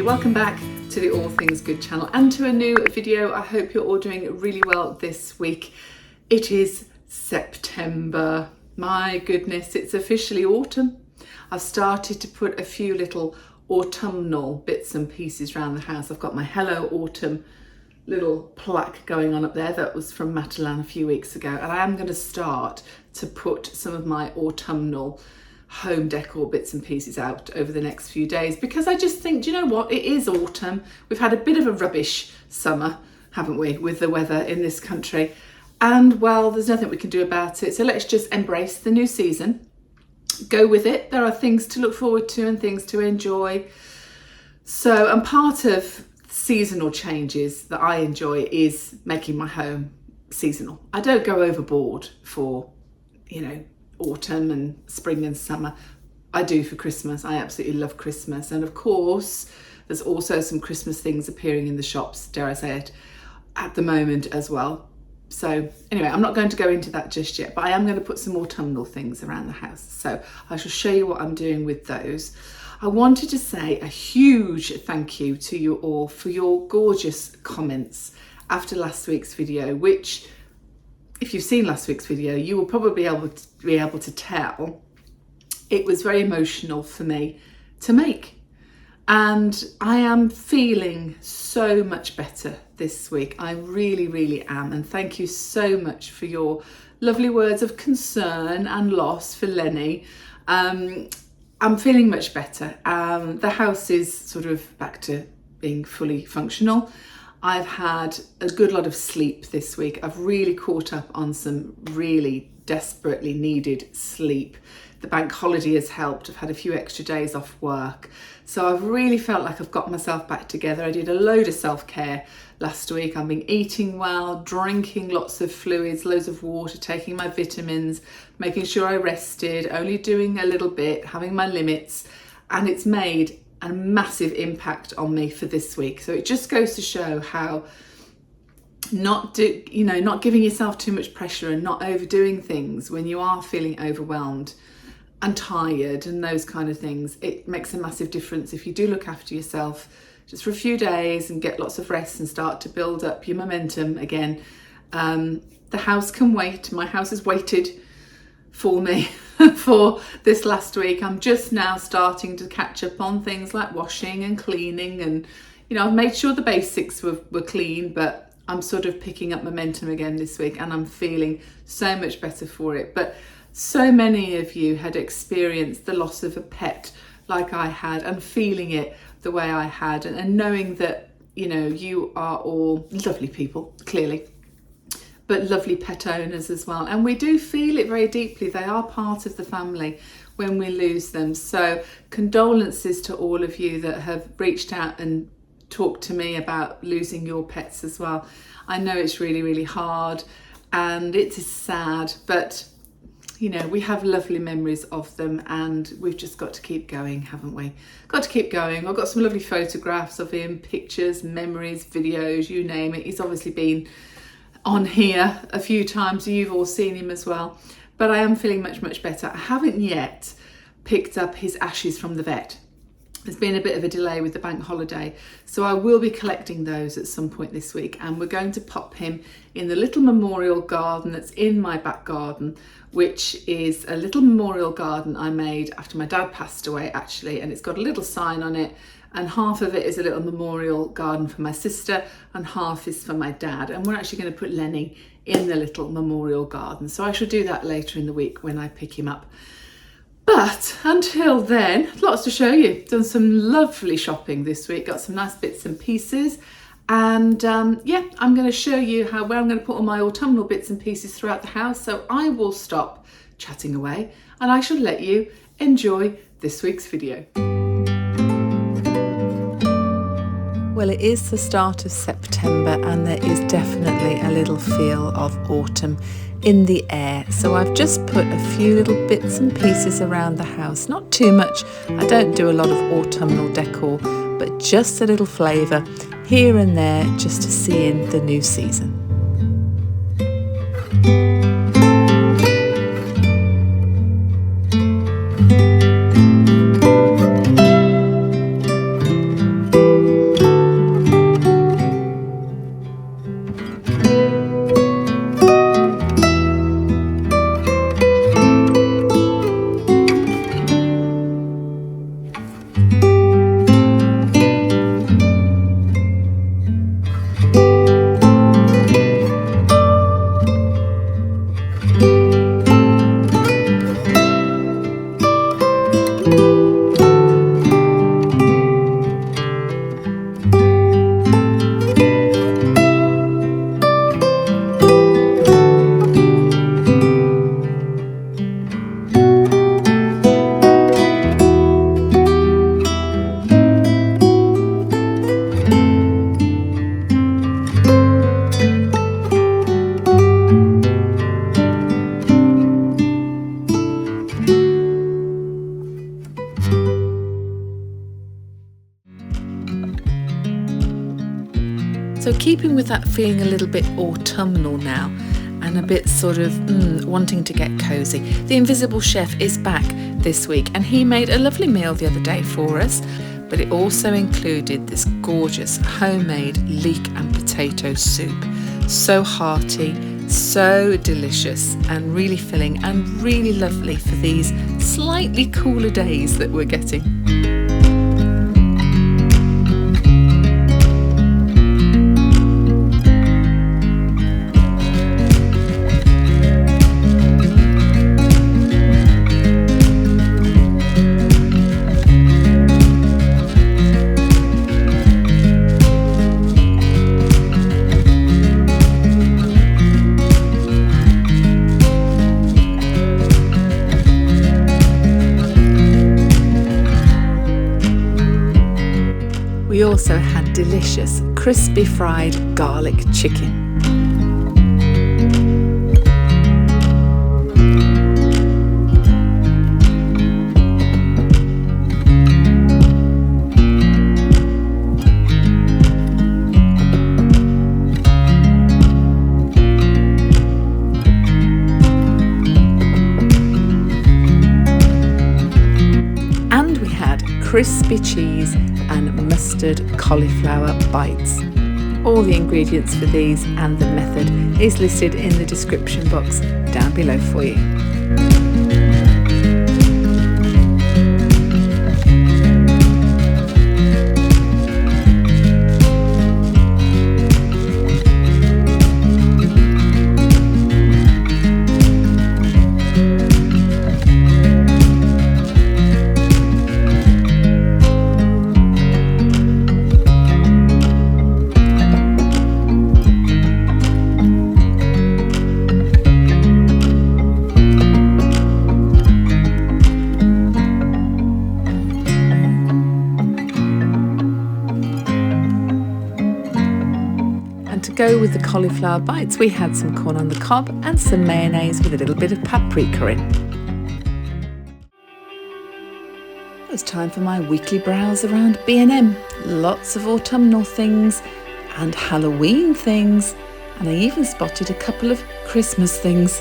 welcome back to the All Things Good channel and to a new video. I hope you're all doing really well this week. It is September. My goodness, it's officially autumn. I've started to put a few little autumnal bits and pieces around the house. I've got my Hello Autumn little plaque going on up there that was from Matalan a few weeks ago, and I am going to start to put some of my autumnal home decor bits and pieces out over the next few days, because I just think, do you know what, it is autumn. We've had a bit of a rubbish summer, haven't we, with the weather in this country, and well, there's nothing we can do about it, so let's just embrace the new season, go with it. There are things to look forward to and things to enjoy. So, and part of seasonal changes that I enjoy is making my home seasonal. I don't go overboard for, you know, autumn and spring and summer. I do for Christmas. I absolutely love Christmas, and of course there's also some Christmas things appearing in the shops, dare I say it, at the moment as well. So anyway, I'm not going to go into that just yet, but I am going to put some autumnal things around the house, so I shall show you what I'm doing with those. I wanted to say a huge thank you to you all for your gorgeous comments after last week's video, which, if you've seen last week's video, you will probably be able to tell it was very emotional for me to make. And I am feeling so much better this week. I really, really am. And thank you so much for your lovely words of concern and loss for Lenny. I'm feeling much better. The house is sort of back to being fully functional. I've had a good lot of sleep this week. I've really caught up on some really desperately needed sleep. The bank holiday has helped. I've had a few extra days off work. So I've really felt like I've got myself back together. I did a load of self-care last week. I've been eating well, drinking lots of fluids, loads of water, taking my vitamins, making sure I rested, only doing a little bit, having my limits, and it's made a massive impact on me for this week. So it just goes to show how not giving yourself too much pressure and not overdoing things when you are feeling overwhelmed and tired and those kind of things. It makes a massive difference if you do look after yourself just for a few days and get lots of rest and start to build up your momentum again. The house can wait. My house has waited for me for this last week. I'm just now starting to catch up on things like washing and cleaning, and I've made sure the basics were clean, but I'm sort of picking up momentum again this week, and I'm feeling so much better for it. But so many of you had experienced the loss of a pet like I had, and feeling it the way I had, and knowing that you are all lovely people, clearly, but lovely pet owners as well, and we do feel it very deeply. They are part of the family when we lose them. So condolences to all of you that have reached out and talked to me about losing your pets as well. I know it's really, really hard and it is sad, but we have lovely memories of them, and we've just got to keep going, haven't we? Got to keep going. I've got some lovely photographs of him, pictures, memories, videos, you name it. He's obviously been on here a few times. You've all seen him as well. But I am feeling much, much better. I haven't yet picked up his ashes from the vet. There's been a bit of a delay with the bank holiday, so I will be collecting those at some point this week, and we're going to pop him in the little memorial garden that's in my back garden, which is a little memorial garden I made after my dad passed away, actually, and it's got a little sign on it, and half of it is a little memorial garden for my sister and half is for my dad, and we're actually going to put Lenny in the little memorial garden, so I shall do that later in the week when I pick him up. But until then, lots to show you. Done some lovely shopping this week, got some nice bits and pieces, and I'm going to show you where I'm going to put all my autumnal bits and pieces throughout the house. So I will stop chatting away and I shall let you enjoy this week's video. Well, it is the start of September and there is definitely a little feel of autumn in the air. So I've just put a few little bits and pieces around the house, not too much. I don't do a lot of autumnal decor, but just a little flavour here and there just to see in the new season. keeping with that feeling a little bit autumnal now and a bit sort of wanting to get cosy, the Invisible Chef is back this week, and he made a lovely meal the other day for us, but it also included this gorgeous homemade leek and potato soup. So hearty, so delicious and really filling and really lovely for these slightly cooler days that we're getting. We also had delicious crispy fried garlic chicken. And we had crispy cheese and mustard cauliflower bites. All the ingredients for these and the method is listed in the description box down below for you. To go with the cauliflower bites, we had some corn on the cob and some mayonnaise with a little bit of paprika in. It's time for my weekly browse around B&M. Lots of autumnal things and Halloween things, and I even spotted a couple of Christmas things.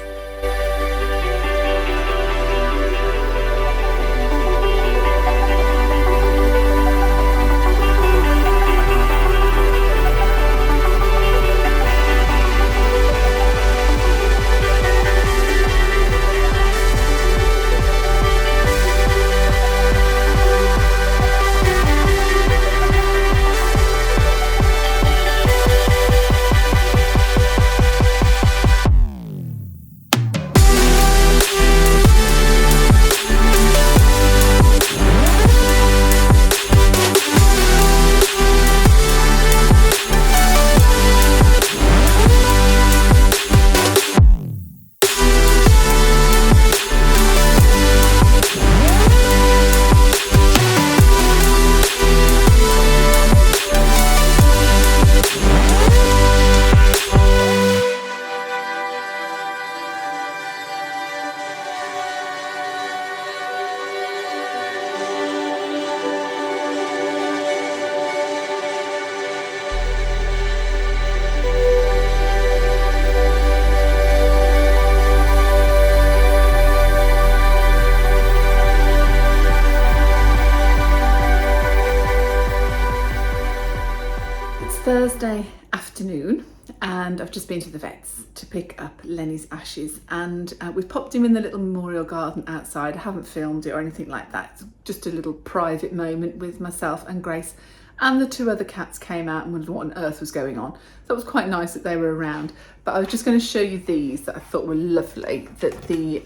Thursday afternoon and I've just been to the vets to pick up Lenny's ashes, and we've popped him in the little memorial garden outside. I haven't filmed it or anything like that. It's just a little private moment with myself and Grace, and the two other cats came out and wondered what on earth was going on. So it was quite nice that they were around. But I was just going to show you these that I thought were lovely that the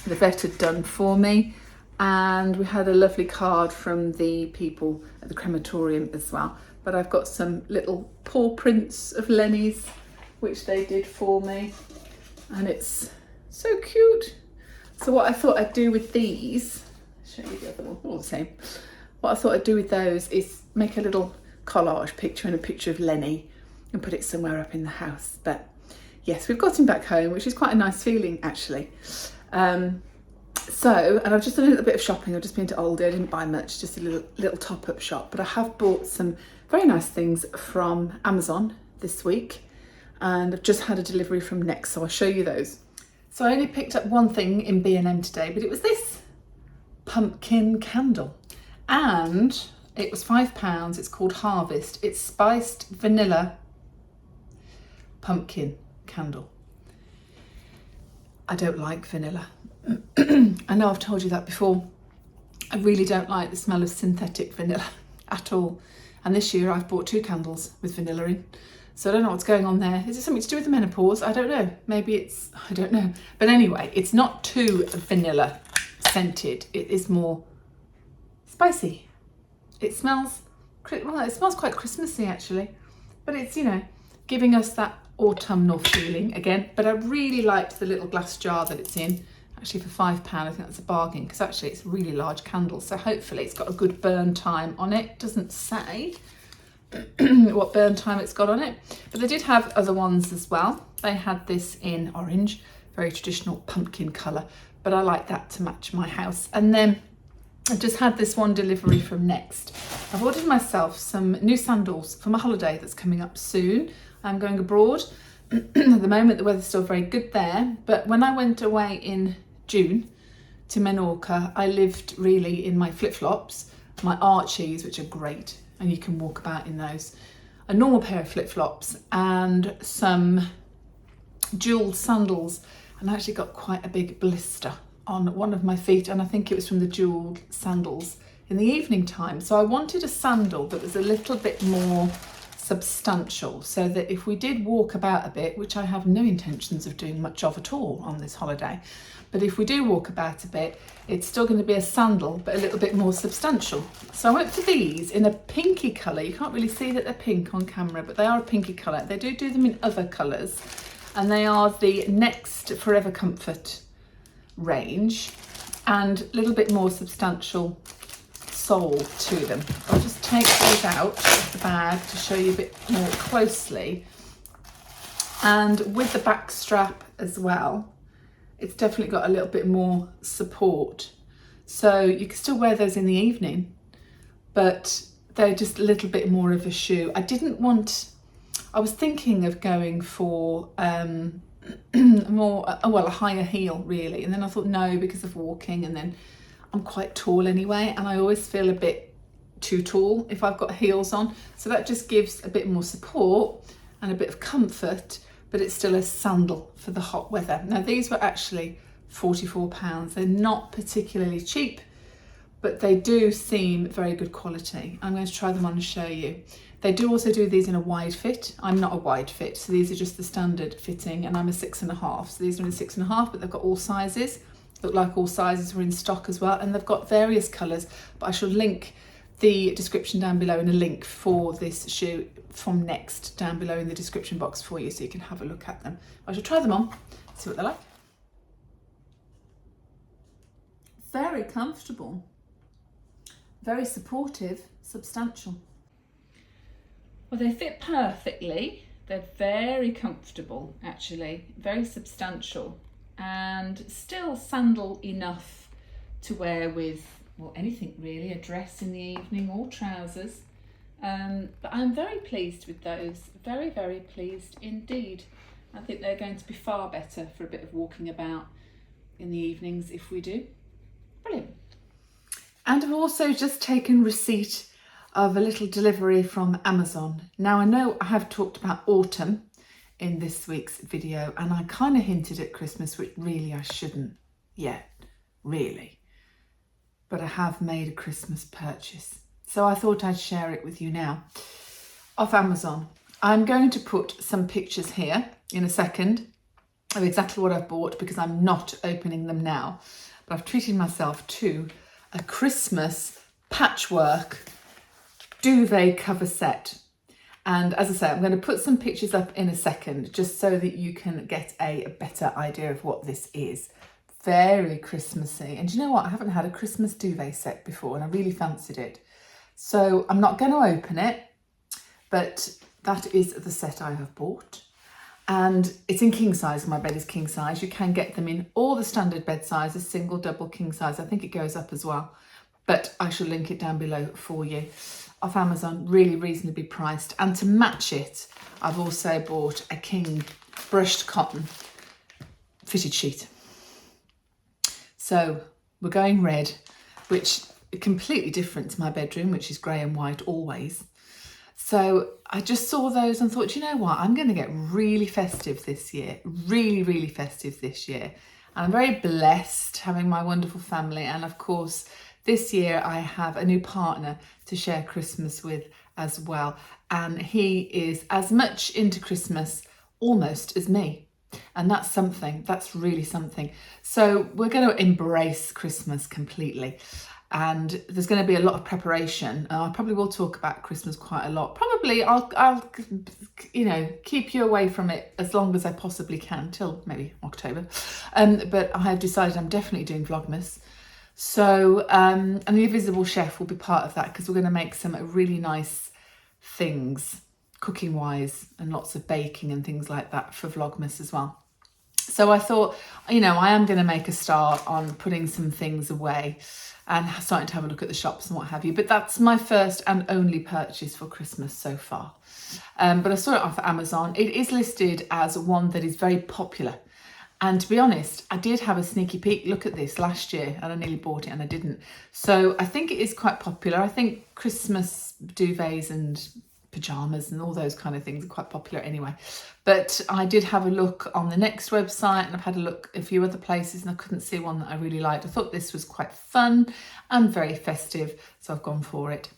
vet had done for me, and we had a lovely card from the people at the crematorium as well. But I've got some little paw prints of Lenny's, which they did for me, and it's so cute. So what I thought I'd do with these, show you the other one, all the same. What I thought I'd do with those is make a little collage picture and a picture of Lenny and put it somewhere up in the house. But yes, we've got him back home, which is quite a nice feeling actually. And I've just done a little bit of shopping. I've just been to Aldi. I didn't buy much, just a little top-up shop, but I have bought some very nice things from Amazon this week, and I've just had a delivery from Next, so I'll show you those. So I only picked up one thing in B&M today, but it was this pumpkin candle, and it was £5. It's called Harvest. It's spiced vanilla pumpkin candle. I don't like vanilla. I know I've told you that before. I really don't like the smell of synthetic vanilla at all. And this year I've bought 2 candles with vanilla in. So I don't know what's going on there. Is it something to do with the menopause? I don't know. Maybe it's, I don't know. But anyway, it's not too vanilla scented. It is more spicy. It smells, well, it smells quite Christmassy actually. But it's, you know, giving us that autumnal feeling again. But I really liked the little glass jar that it's in. Actually for £5, I think that's a bargain, because actually it's a really large candle. So hopefully it's got a good burn time on it. It doesn't say what burn time it's got on it, but they did have other ones as well. They had this in orange, very traditional pumpkin colour, but I like that to match my house. And then I just had this one delivery from Next. I've ordered myself some new sandals for my holiday that's coming up soon. I'm going abroad. At the moment the weather's still very good there, but when I went away in June to Menorca, I lived really in my flip-flops, my Archies, which are great, and you can walk about in those, a normal pair of flip-flops and some jewelled sandals, and I actually got quite a big blister on one of my feet, and I think it was from the jewelled sandals in the evening time. So I wanted a sandal that was a little bit more substantial, so that if we did walk about a bit, which I have no intentions of doing much of at all on this holiday, but if we do walk about a bit, it's still going to be a sandal, but a little bit more substantial. So I went for these in a pinky colour. You can't really see that they're pink on camera, but they are a pinky colour. They do them in other colours, and they are the Next Forever Comfort range, and a little bit more substantial sole to them. I'll just take these out of the bag to show you a bit more closely. And with the back strap as well, it's definitely got a little bit more support. So you can still wear those in the evening, but they're just a little bit more of a shoe. I was thinking of going for a higher heel really. And then I thought no, because of walking, and then I'm quite tall anyway, and I always feel a bit too tall if I've got heels on. So that just gives a bit more support and a bit of comfort, but it's still a sandal for the hot weather. Now these were actually £44. They're not particularly cheap, but they do seem very good quality. I'm going to try them on and show you. They do also do these in a wide fit. I'm not a wide fit, so these are just the standard fitting, and I'm a 6.5. So these are in 6.5, but they've got all sizes. Look like all sizes were in stock as well, and they've got various colours, but I shall link the description down below and a link for this shoe from Next down below in the description box for you, so you can have a look at them. I shall try them on, see what they're like. Very comfortable, very supportive, substantial. Well, they fit perfectly. They're very comfortable actually, very substantial, and still sandal enough to wear with, well, anything really, a dress in the evening or trousers. But I'm very pleased with those, very, very pleased indeed. I think they're going to be far better for a bit of walking about in the evenings if we do. Brilliant. And I've also just taken receipt of a little delivery from Amazon. Now I know I have talked about autumn in this week's video, and I kind of hinted at Christmas, which really I shouldn't yet, really. But I have made a Christmas purchase, so I thought I'd share it with you now. Off Amazon. I'm going to put some pictures here in a second of exactly what I've bought, because I'm not opening them now. But I've treated myself to a Christmas patchwork duvet cover set. And as I say, I'm going to put some pictures up in a second, just so that you can get a better idea of what this is. Very Christmassy. And do you know what? I haven't had a Christmas duvet set before, and I really fancied it. So I'm not going to open it, but that is the set I have bought. And it's in king size. My bed is king size. You can get them in all the standard bed sizes, single, double, king size. I think it goes up as well. but I shall link it down below for you. Off Amazon, really reasonably priced. And to match it, I've also bought a King brushed cotton fitted sheet. So we're going red, which is completely different to my bedroom, which is grey and white always. So I just saw those and thought, you know what, I'm going to get really festive this year, really festive this year. And I'm very blessed having my wonderful family. And of course, this year I have a new partner to share Christmas with as well. And he is as much into Christmas almost as me. And that's something, that's really something. So we're going to embrace Christmas completely. And there's going to be a lot of preparation. I probably will talk about Christmas quite a lot. Probably I'll you know, keep you away from it as long as I possibly can, till maybe October. But I have decided I'm definitely doing Vlogmas. So, and the Invisible Chef will be part of that, because we're going to make some really nice things, cooking wise, and lots of baking and things like that for Vlogmas as well. So I thought, you know, I am going to make a start on putting some things away and starting to have a look at the shops and what have you. But that's my first and only purchase for Christmas so far. But I saw it off Amazon. It is listed as one that is very popular. And to be honest, I did have a sneaky peek look at this last year and I nearly bought it and I didn't. So I think it is quite popular. I think Christmas duvets and pyjamas and all those kind of things are quite popular anyway. But I did have a look on the Next website, and I've had a look a few other places, and I couldn't see one that I really liked. I thought this was quite fun and very festive, so I've gone for it.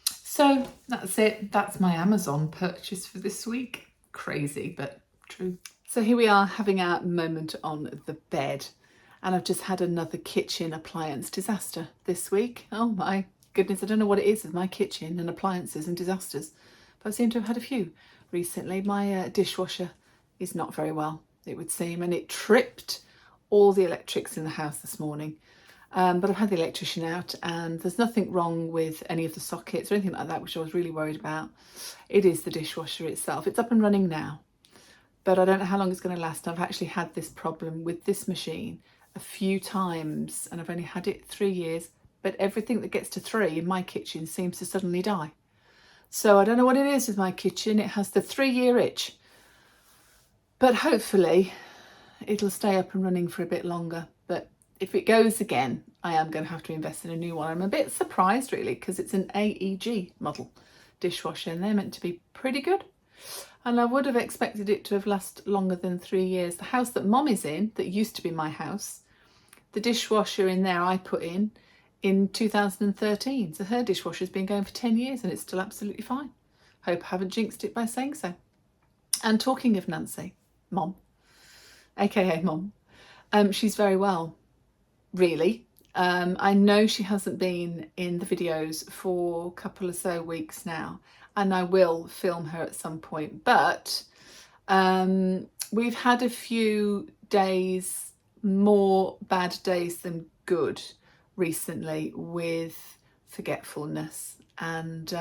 So that's it. That's my Amazon purchase for this week. Crazy, but true. So here we are having our moment on the bed, and I've just had another kitchen appliance disaster this week. Oh my goodness, I don't know what it is with my kitchen and appliances and disasters, but I seem to have had a few recently. My dishwasher is not very well, it would seem, and it tripped all the electrics in the house this morning. But I've had the electrician out and there's nothing wrong with any of the sockets or anything like that, which I was really worried about. It is the dishwasher itself. It's up and running now, but I don't know how long it's going to last. I've actually had this problem with this machine a few times and I've only had it 3 years, but everything that gets to 3 in my kitchen seems to suddenly die. So I don't know what it is with my kitchen. It has the 3-year itch, but hopefully it'll stay up and running for a bit longer. But if it goes again, I am going to have to invest in a new one. I'm a bit surprised really, because it's an AEG model dishwasher and they're meant to be pretty good. And I would have expected it to have lasted longer than 3 years. The house that Mom is in, that used to be my house, the dishwasher in there I put in 2013. So her dishwasher's been going for 10 years and it's still absolutely fine. Hope I haven't jinxed it by saying so. And talking of Nancy, Mom, aka Mom, she's very well, really. I know she hasn't been in the videos for a couple or so weeks now, and I will film her at some point, but we've had a few days, more bad days than good recently, with forgetfulness and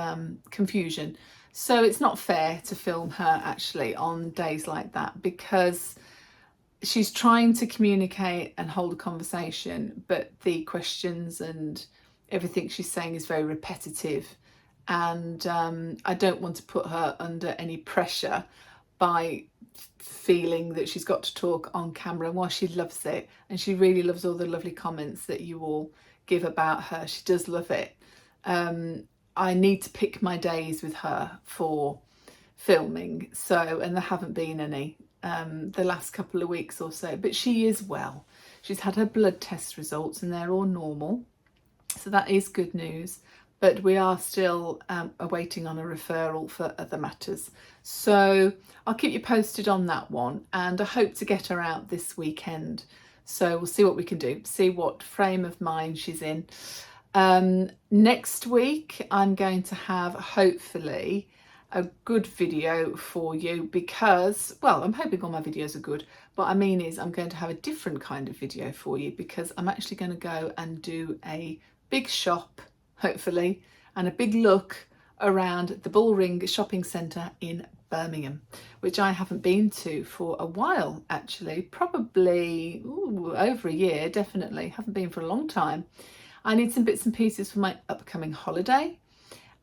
confusion. So it's not fair to film her actually on days like that, because she's trying to communicate and hold a conversation, but the questions and everything she's saying is very repetitive, and I don't want to put her under any pressure by feeling that she's got to talk on camera. And while she loves it, and she really loves all the lovely comments that you all give about her, she does love it, I need to pick my days with her for filming. So, and there haven't been any the last couple of weeks or so, but she is well. She's had her blood test results and they're all normal, so that is good news, but we are still awaiting on a referral for other matters. So I'll keep you posted on that one, and I hope to get her out this weekend. So we'll see what we can do, see what frame of mind she's in. Next week I'm going to have, hopefully, a good video for you, because, well, I'm hoping all my videos are good. What I mean is I'm going to have a different kind of video for you, because I'm actually going to go and do a big shop, hopefully, and a big look around the Bullring shopping centre in Birmingham, which I haven't been to for a while actually, probably over a year, definitely, haven't been for a long time. I need some bits and pieces for my upcoming holiday,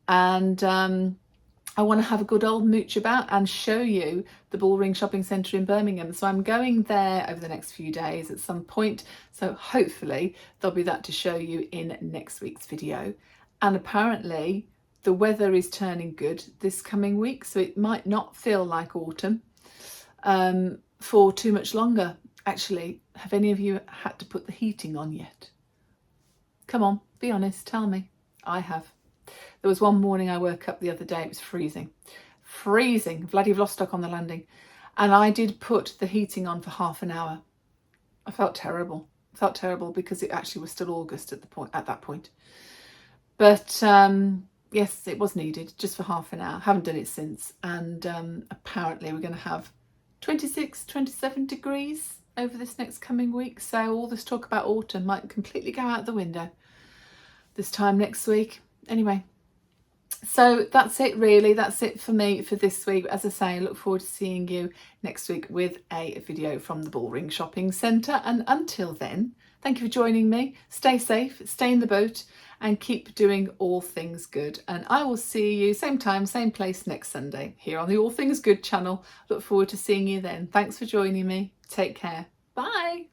and I want to have a good old mooch about and show you the Bullring Shopping Centre in Birmingham. So I'm going there over the next few days at some point. So hopefully there'll be that to show you in next week's video. And apparently the weather is turning good this coming week, so it might not feel like autumn for too much longer. Actually, have any of you had to put the heating on yet? Come on, be honest, tell me. I have. There was one morning I woke up the other day, it was freezing, Vladivostok on the landing, and I did put the heating on for half an hour. I felt terrible. Because it actually was still August at that point. But yes, it was needed just for half an hour. Haven't done it since, and apparently we're going to have 26, 27 degrees over this next coming week. So all this talk about autumn might completely go out the window this time next week. Anyway, so that's it really. That's it for me for this week. As I say, I look forward to seeing you next week with a video from the Bullring Shopping Centre. And until then, thank you for joining me. Stay safe, stay in the boat, and keep doing all things good. And I will see you same time, same place next Sunday here on the All Things Good channel. Look forward to seeing you then. Thanks for joining me. Take care. Bye.